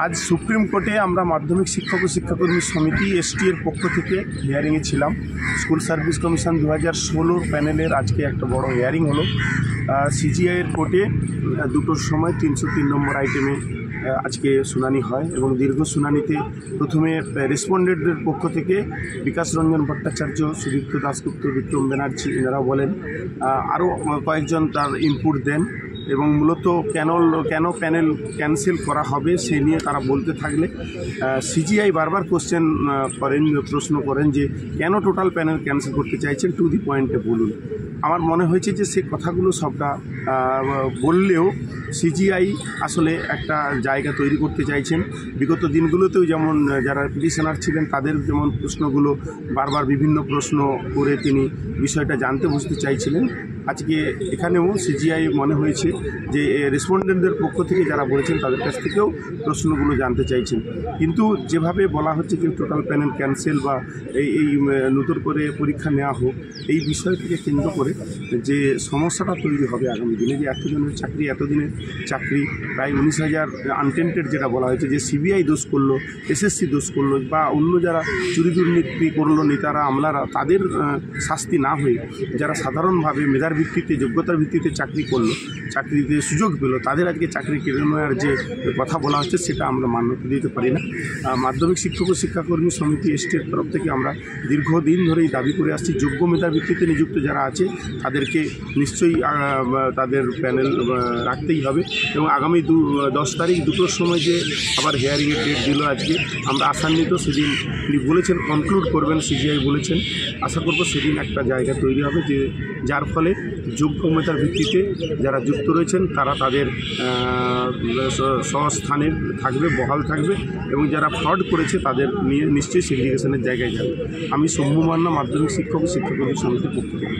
आज सुप्रीम कोर्टे আমরা মাধ্যমিক শিক্ষক ও শিক্ষাকর্মী সমিতি এসটি এর পক্ষ থেকে হিয়ারিংয়ে ছিলাম। স্কুল সার্ভিস কমিশন 2016 প্যানেলের আজকে একটা বড় হিয়ারিং হলো। সিজিআই এর কোর্টে দুটোর সময় 303 নম্বর আইটেমে আজকে শুনানি হয় এবং দীর্ঘ শুনানিতে প্রথমে রেসপন্ডেন্টদের পক্ষ থেকে বিকাশ রঞ্জন ভট্টাচার্য, সুদীপ্ত দাশগুপ্ত, বিক্রম ব্যানার্জি এনারা বলেন, আরও কয়েকজন তার ইনপুট দেন এবং মূলত কেন প্যানেল ক্যান্সেল করা হবে সেই নিয়ে তারা বলতে থাকলে সিজিআই বারবার প্রশ্ন করেন যে কেন টোটাল প্যানেল ক্যান্সেল করতে চাইছেন, টু দি পয়েন্টে বলুন। আমার মনে হয়েছে যে সে কথাগুলো সবটা বললেও সিজিআই আসলে একটা জায়গা তৈরি করতে চাইছেন। বিগত দিনগুলোতেও যেমন যারা পিটিশনার ছিলেন তাদের যেমন প্রশ্নগুলো বারবার বিভিন্ন প্রশ্ন করে তিনি বিষয়টা জানতে বুঝতে চাইছিলেন, আজকে এখানেও সিজিআই মনে হয়েছে যে রেসপন্ডেন্টদের পক্ষ থেকে যারা বলেছেন তাদের কাছ থেকেও প্রশ্নগুলো জানতে চাইছেন। কিন্তু যেভাবে বলা হচ্ছে যে টোটাল প্যানেল ক্যান্সেল বা এই নতুন করে পরীক্ষা নেওয়া হোক, এই বিষয় থেকে কেন্দ্র করে যে সমস্যাটা তৈরি হবে আগামী দিনে, যে এতজনের চাকরি, এতদিনের চাকরি, প্রায় 19,000 আনটেন্টেড যেটা বলা হয়েছে, যে সিবিআই দোষ করলো, এসএসসি দোষ করলো বা অন্য যারা চুরি দুর্নীতি করলো নেতারা আমলারা, তাদের শাস্তি না হয়ে যারা সাধারণভাবে মেধার ভিত্তিতে, যোগ্যতার ভিত্তিতে চাকরি করলো, চাকরিতে সুযোগ পেল, তাদের আজকে চাকরি কেড়ে নেওয়ার যে কথা বলা হচ্ছে সেটা আমরা মান্যতা দিতে পারি না। মাধ্যমিক শিক্ষক ও শিক্ষাকর্মী সমিতি এসটির তরফ থেকে আমরা দীর্ঘদিন ধরেই দাবি করে আসছি, যোগ্য মেধার ভিত্তিতে নিযুক্ত যারা আছে তাদেরকে নিশ্চয়ই তাদের প্যানেল রাখতেই হবে এবং আগামী 10 তারিখ দুটোর সময় যে আবার হিয়ারিংয়ের ডেট দিল আজকে, আমরা আশান্বিত সেদিন তিনি বলেছেন কনক্লুড করবেন, সিজিআই বলেছেন, আশা করব সেদিন একটা জায়গা তৈরি হবে যে যার ফলে যোগ্য মেধার ভিত্তিতে যারা যুক্ত রয়েছেন তারা তাদের স্বস্থানে থাকবে, বহাল থাকবে এবং যারা ফ্রড করেছে তাদের নিয়ে নিশ্চয়ই সেগ্রিগেশনের জায়গায় যাবে। আমি সৌম্য মান্না, মাধ্যমিক শিক্ষক ও শিক্ষাকর্মী সমিতির পক্ষ থেকে।